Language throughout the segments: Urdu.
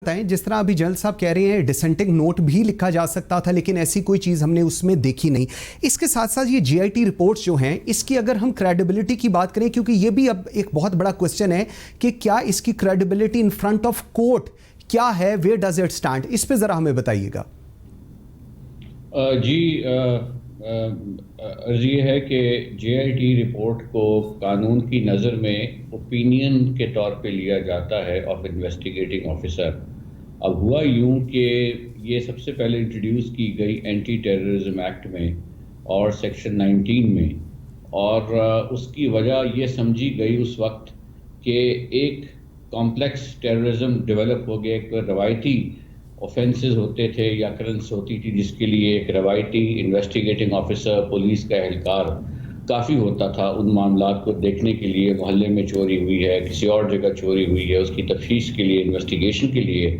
بتائیں جس طرح ابھی جنرل صاحب کہہ رہے ہیں ڈسنٹنگ نوٹ بھی لکھا جا سکتا تھا لیکن ایسی کوئی چیز ہم نے اس میں دیکھی نہیں. اس کے ساتھ ساتھ یہ جی آئی ٹی رپورٹس جو ہیں اس کی اگر ہم کریڈیبلٹی کی بات کریں کیونکہ یہ بھی اب ایک بہت بڑا کوسچن ہے کہ کیا اس کی credibility in front of court کیا ہے, ویئر ڈز اٹ اسٹینڈ, اس پہ ذرا ہمیں بتائیے گا. جی عرض یہ ہے کہ جے آئی ٹی رپورٹ کو قانون کی نظر میں اوپینین کے طور پہ لیا جاتا ہے آف انویسٹیگیٹنگ آفیسر. اب ہوا یوں کہ یہ سب سے پہلے انٹروڈیوس کی گئی اینٹی ٹیررزم ایکٹ میں اور سیکشن 19 میں, اور اس کی وجہ یہ سمجھی گئی اس وقت کہ ایک کمپلیکس ٹیررزم ڈیولپ ہو گیا. ایک روایتی اوفینسز ہوتے تھے یا کرنس ہوتی تھی جس کے لیے ایک روایتی انویسٹیگیٹنگ آفیسر پولیس کا اہلکار کافی ہوتا تھا ان معاملات کو دیکھنے کے لیے. محلے میں چوری ہوئی ہے, کسی اور جگہ چوری ہوئی ہے, اس کی تفتیش کے لیے, انویسٹیگیشن کے لیے.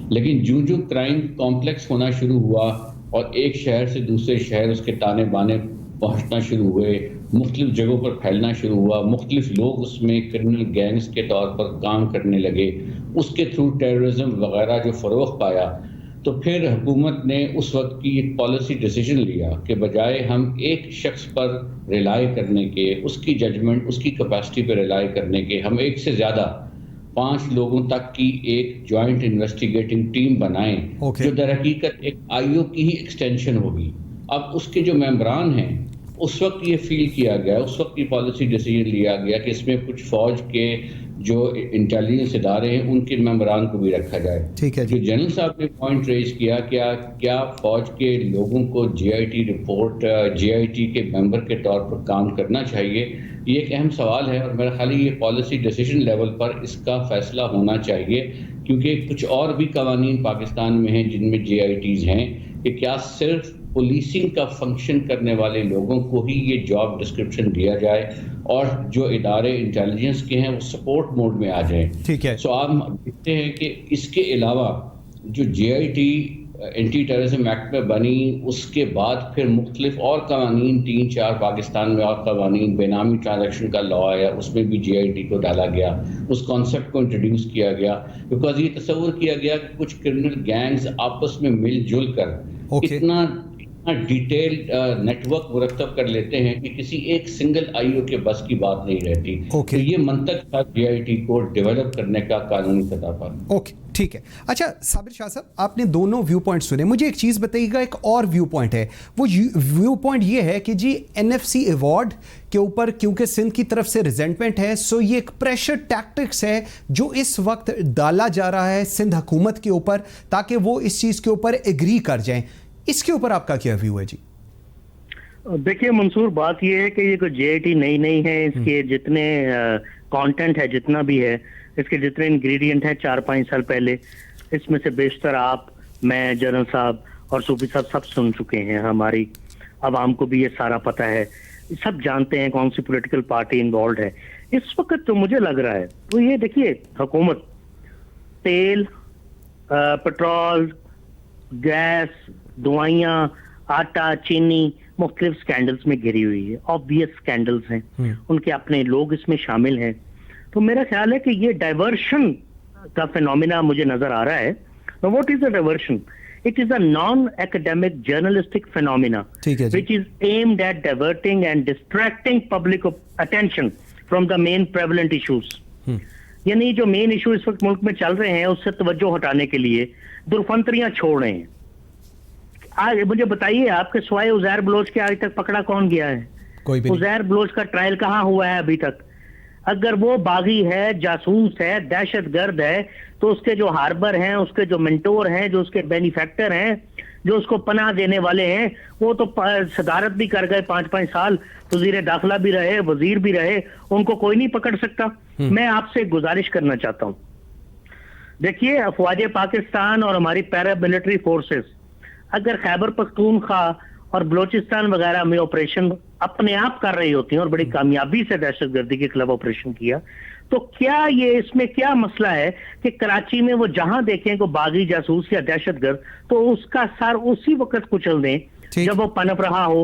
لیکن جو کرائم کمپلیکس ہونا شروع ہوا اور ایک شہر سے دوسرے شہر اس کے تانے بانے پہنچنا شروع ہوئے, مختلف جگہوں پر پھیلنا شروع ہوا, مختلف لوگ اس میں کرمنل گینگز کے طور پر کام کرنے لگے, اس کے تھرو ٹیررزم وغیرہ جو فروغ پایا, تو پھر حکومت نے اس وقت کی ایک پالیسی ڈیسیجن لیا کہ بجائے ہم ایک شخص پر ریلائی کرنے کے, اس کی ججمنٹ, اس کی کیپیسٹی پہ ریلائی کرنے کے, ہم ایک سے زیادہ 5 لوگوں تک کی ایک جوائنٹ انویسٹیگیٹنگ ٹیم بنائیں جو در حقیقت ایک آئی او کی ہی ایکسٹینشن ہوگی. اب اس کے جو ممبران ہیں اس وقت یہ فیل کیا گیا, اس وقت یہ پالیسی ڈیسیجن لیا گیا کہ اس میں کچھ فوج کے جو انٹیلیجنس ادارے ہیں ان کے ممبران کو بھی رکھا جائے. جو جنرل صاحب نے پوائنٹ ریز کیا کیا فوج کے لوگوں کو J I T report J I T کے ممبر کے طور پر کام کرنا چاہیے, یہ ایک اہم سوال ہے اور میرا خیال ہے یہ پالیسی ڈیسیجن لیول پر اس کا فیصلہ ہونا چاہیے, کیونکہ کچھ اور بھی قوانین پاکستان میں ہیں جن میں جے آئی ٹیز ہیں کہ کیا صرف پولیسنگ کا فنکشن کرنے والے لوگوں کو ہی یہ جاب ڈسکرپشن دیا جائے اور جو ادارے انٹیلیجنس کے ہیں وہ سپورٹ موڈ میں آ جائیں. ٹھیک ہے. سو آپ دیکھتے ہیں کہ اس کے علاوہ جو J I T anti terrorism act میں بنی اس کے بعد پھر مختلف اور قوانین 3-4 پاکستان میں اور قوانین, بے نامی ٹرانزیکشن کا لا آیا, اس میں بھی جے آئی ٹی کو ڈالا گیا, اس کانسیپٹ کو انٹروڈیوس کیا گیا, بیکاز یہ تصور کیا گیا کہ کچھ کرمنل گینگز آپس میں مل جل کر اتنا ڈیٹیلڈ نیٹ ورک مرتب کر لیتے ہیں کہ کسی ایک سنگل آئی او کے بس کی بات نہیں رہتی. تو یہ منطق تھا جے آئی ٹی کو ڈیولپ کرنے کا قانونی سطح پر. اوکے ٹھیک ہے. اچھا صابر شاہ صاحب, آپ نے دونوں ویو پوائنٹ سنے, مجھے ایک چیز بتائیے گا, ایک اور ویو پوائنٹ ہے, وہ ویو پوائنٹ یہ ہے کہ جی این ایف سی ایوارڈ کے اوپر کیونکہ سندھ کی طرف سے ریزنٹمنٹ ہے, سو یہ ایک پریشر ٹیکٹکس ہے جو اس وقت ڈالا جا رہا ہے سندھ حکومت کے اوپر تاکہ وہ اس چیز کے اوپر ایگری کر جائیں. اس کے اوپر آپ کا کیا ویو ہے جی؟ دیکھیے منصور, بات یہ ہے کہ یہ کوئی جے آئی ٹی نہیں ہے, اس کے جتنے کانٹینٹ ہے, جتنا بھی ہے, اس کے جتنے انگریڈینٹ ہیں 4-5 سال پہلے, اس میں سے بیشتر آپ, میں, جنرل صاحب اور صوفی صاحب سب سن چکے ہیں. ہماری عوام کو بھی یہ سارا پتہ ہے, سب جانتے ہیں کون سی پولیٹیکل پارٹی انوالوڈ ہے. اس وقت تو مجھے لگ رہا ہے وہ یہ دیکھیے, حکومت تیل, پٹرول, گیس, دوائیاں, آٹا, چینی, مختلف سکینڈلز میں گھری ہوئی ہے. آبویس سکینڈلز ہیں, ان کے اپنے لوگ اس میں شامل ہیں. تو میرا خیال ہے کہ یہ ڈائیورشن کا فینومینا مجھے نظر آ رہا ہے. What is a diversion? It is a naan academic journalistic phenomena which is aimed at diverting and distracting public attention from the main prevalent issues. یعنی جو مین ایشو اس وقت ملک میں چل رہے ہیں اس سے توجہ ہٹانے کے لیے درفنتریاں چھوڑ رہے ہیں. آج مجھے بتائیے, آپ کے سوائے عزیر بلوچ کے آج تک پکڑا کون گیا ہے؟ عزیر بلوچ کا ٹرائل کہاں ہوا ہے ابھی تک؟ اگر وہ باغی ہے, جاسوس ہے, دہشت گرد ہے, تو اس کے جو ہاربر ہیں, اس کے جو منٹور ہیں, جو اس کے بینیفیکٹر ہیں, جو اس کو پناہ دینے والے ہیں, وہ تو صدارت بھی کر گئے 5-5 سال, وزیر داخلہ بھی رہے, وزیر بھی رہے, ان کو کوئی نہیں پکڑ سکتا. میں آپ سے گزارش کرنا چاہتا ہوں, دیکھیے افواج پاکستان اور ہماری پیرا ملٹری فورسز اگر خیبر پختونخوا اور بلوچستان وغیرہ میں آپریشن اپنے آپ کر رہی ہوتی ہیں اور بڑی کامیابی سے دہشت گردی کے خلاف آپریشن کیا, تو کیا یہ اس میں کیا مسئلہ ہے کہ کراچی میں وہ جہاں دیکھیں کو باغی, جاسوس یا دہشت گرد, تو اس کا سر اسی وقت کچل دیں جب وہ پنپ رہا ہو.